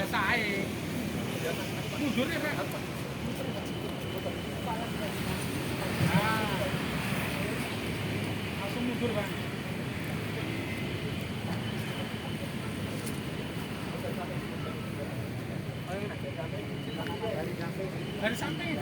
biasa aja. Mundurnya Pak. Nah, langsung mundur Bang. Dari samping.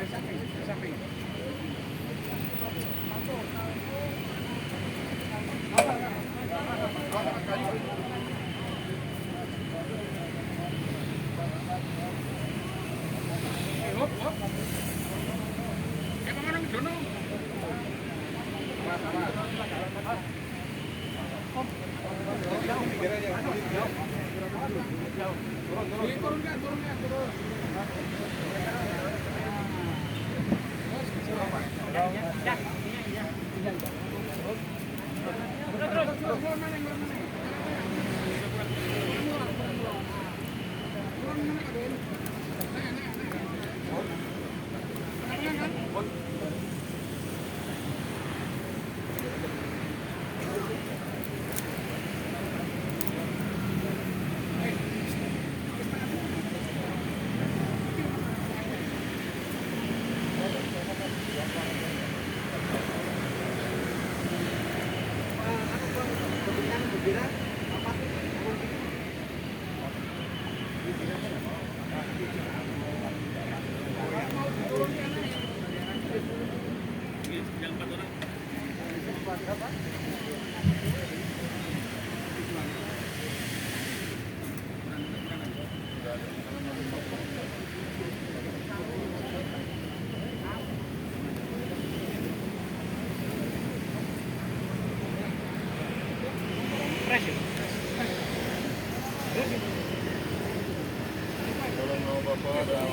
Tolong Bapak dan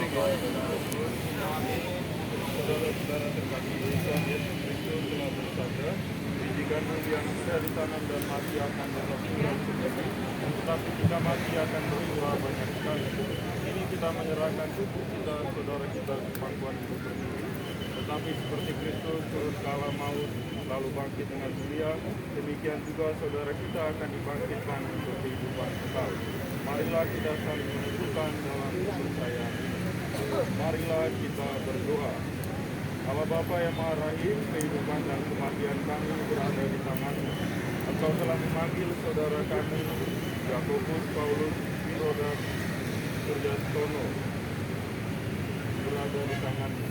saudara-saudara terkasih Tuhan Yesus Kristus telah bersabda, biji gandum yang sudah ditanam dan mati akan tetap tinggal sendiri, tetapi jika mati akan berbuah banyak sekali. Ini kita menyerahkan tubuh kita, saudara kita ke pangkuan hidup sendiri. Tetapi seperti Kristus turun kala maut, lalu bangkit dengan mulia, demikian juga saudara kita akan dibangkitkan untuk kehidupan kekal. Marilah kita saling menyatukan dalam kepercayaan ini. Marilah kita berdoa. Allah Bapa yang Maha Rahim, kehidupan dan kematian kami berada di tangan-Mu. Engkau telah memanggil saudara kami, Yakobus, Paulus, Spiro, dan Suryastono, berada di tangan-Mu.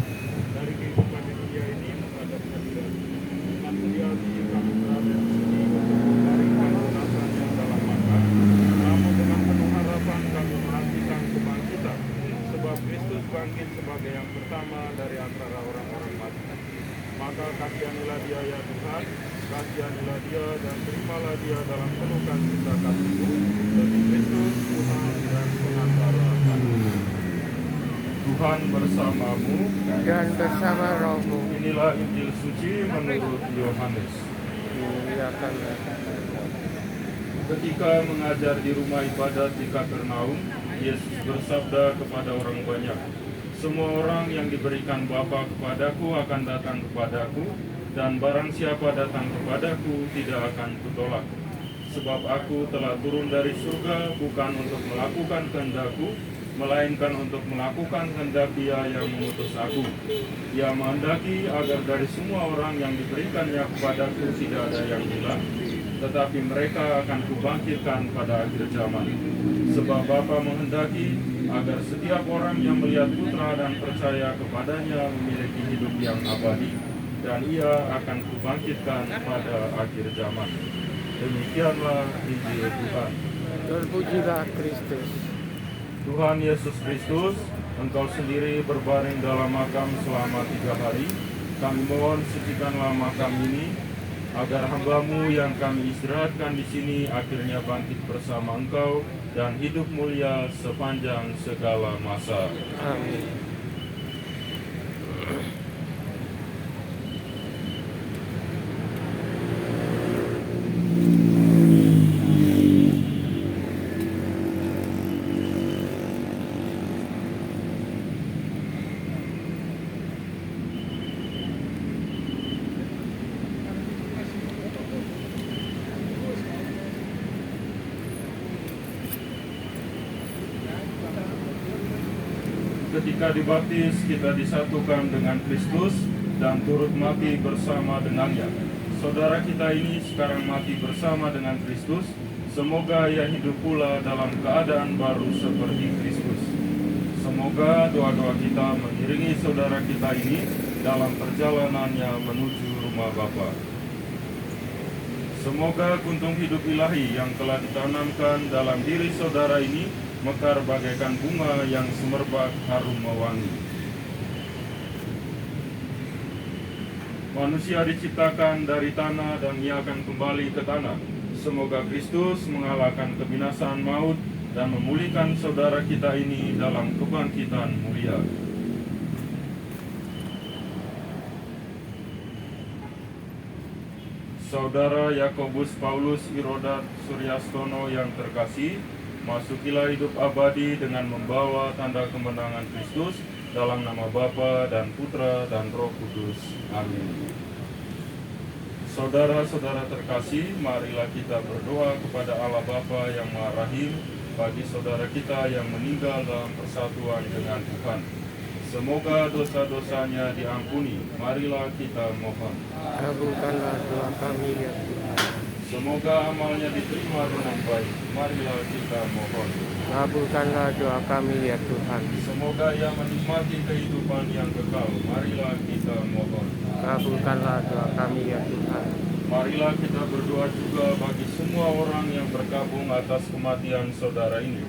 Dari kehidupan di dunia ini menghadap akhirat. Dengan sedia hati kami berada di sini untuk memberikan donatan yang dalam makan. Namun dengan penuh harapan kami menantikan kebangkitan, sebab Kristus bangkit sebagai yang pertama dari antara orang-orang mati. Maka kasihanilah Dia ya Tuhan, kasihanilah Dia dan terimalah Dia dalam penuh kasih kasih-Mu demi Kristus Tuhan dan pengantara kami. Tuhan bersamamu dan bersama rohmu. Inilah Injil suci menurut Yohanes. Ketika mengajar di rumah ibadat di Kapernaum, Yesus bersabda kepada orang banyak, "Semua orang yang diberikan Bapa kepadaku akan datang kepadaku, dan barang siapa datang kepadaku tidak akan kutolak. Sebab aku telah turun dari surga bukan untuk melakukan kehendak-Ku, melainkan untuk melakukan kehendak Dia yang mengutus aku. Ia menghendaki agar dari semua orang yang diberikannya kepadaku tidak ada yang hilang, tetapi mereka akan kubangkitkan pada akhir zaman. Sebab Bapa menghendaki agar setiap orang yang melihat Putra dan percaya kepadanya memiliki hidup yang abadi, dan Ia akan kubangkitkan pada akhir zaman." Demikianlah Injil Tuhan. Terpujilah Kristus. Tuhan Yesus Kristus, Engkau sendiri berbaring dalam makam selama 3 hari. Kami mohon sucikanlah makam ini, agar hamba-Mu yang kami istirahatkan di sini akhirnya bangkit bersama Engkau dan hidup mulia sepanjang segala masa. Amin. Ketika dibaptis, kita disatukan dengan Kristus dan turut mati bersama dengannya. Saudara kita ini sekarang mati bersama dengan Kristus. Semoga ia hidup pula dalam keadaan baru seperti Kristus. Semoga doa-doa kita mengiringi saudara kita ini dalam perjalanannya menuju rumah Bapa. Semoga kuntum hidup ilahi yang telah ditanamkan dalam diri saudara ini mekar bagaikan bunga yang semerbak harum mewangi. Manusia diciptakan dari tanah dan ia akan kembali ke tanah. Semoga Kristus mengalahkan kebinasaan maut dan memulihkan saudara kita ini dalam kebangkitan mulia. Saudara Yakobus Paulus Irodat Suryastono yang terkasih, masukilah hidup abadi dengan membawa tanda kemenangan Kristus dalam nama Bapa dan Putra dan Roh Kudus. Amin. Saudara-saudara terkasih, marilah kita berdoa kepada Allah Bapa yang Maha Rahim bagi saudara kita yang meninggal dalam persatuan dengan Tuhan. Semoga dosa-dosanya diampuni. Marilah kita mohon. Kabulkanlah doa kami ya Tuhan. Semoga amalnya diterima dengan baik. Marilah kita mohon. Kabulkanlah doa kami ya Tuhan. Semoga ia menikmati kehidupan yang kekal. Marilah kita mohon. Kabulkanlah doa kami ya Tuhan. Marilah kita berdoa juga bagi semua orang yang bergabung atas kematian saudara ini.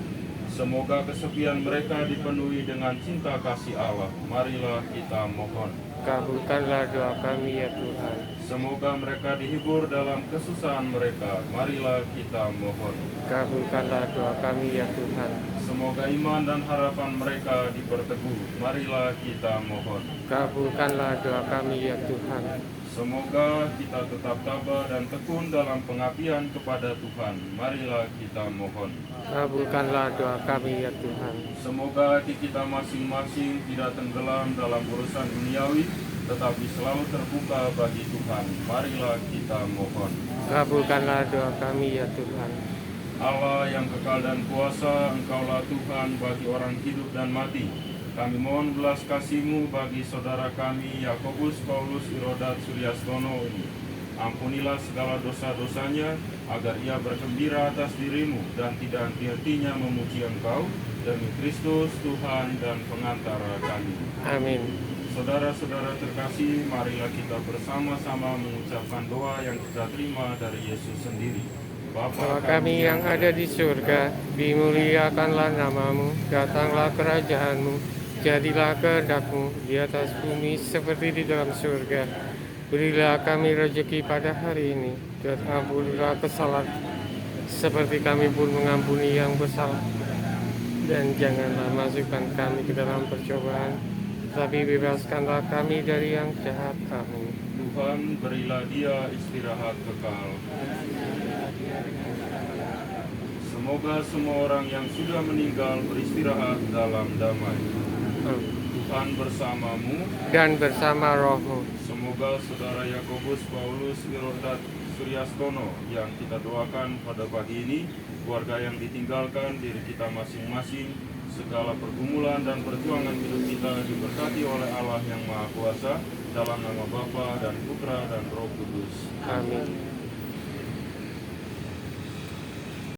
Semoga kesepian mereka dipenuhi dengan cinta kasih Allah. Marilah kita mohon. Kabulkanlah doa kami ya Tuhan. Semoga mereka dihibur dalam kesusahan mereka. Marilah kita mohon. Kabulkanlah doa kami ya Tuhan. Semoga iman dan harapan mereka diperteguh. Marilah kita mohon. Kabulkanlah doa kami ya Tuhan. Semoga kita tetap tabah dan tekun dalam pengabdian kepada Tuhan. Marilah kita mohon. Kabulkanlah doa kami ya Tuhan. Semoga hati kita masing-masing tidak tenggelam dalam urusan duniawi, tetapi selalu terbuka bagi Tuhan. Marilah kita mohon. Kabulkanlah doa kami ya Tuhan. Allah yang kekal dan kuasa, Engkaulah Tuhan bagi orang hidup dan mati. Kami mohon belas kasih-Mu bagi saudara kami Yakobus Paulus Irodat Suryastono ini. Ampunilah segala dosa-dosanya, agar ia bergembira atas diri-Mu dan tidak henti-hentinya memuji Engkau, demi Kristus Tuhan dan pengantara kami. Amin. Saudara-saudara terkasih, marilah kita bersama-sama mengucapkan doa yang kita terima dari Yesus sendiri. Bapa kami yang ada di surga, dimuliakanlah nama-Mu, datanglah kerajaan-Mu, jadilah kehendak-Mu di atas bumi seperti di dalam surga. Berilah kami rezeki pada hari ini, dan ampunilah kesalahan seperti kami pun mengampuni yang bersalah. Dan janganlah masukkan kami ke dalam percobaan, tapi bebaskanlah kami dari yang jahat. Amin. Tuhan, berilah dia istirahat kekal. Semoga semua orang yang sudah meninggal beristirahat dalam damai. Tuhan bersamamu Dan bersama roh-Mu. Semoga saudara Yakobus Paulus Irodat Suryastono yang kita doakan pada pagi ini, keluarga yang ditinggalkan, diri kita masing-masing, segala pergumulan dan perjuangan hidup kita diberkati oleh Allah yang Maha Kuasa, dalam nama Bapa dan Putra dan Roh Kudus. Amin.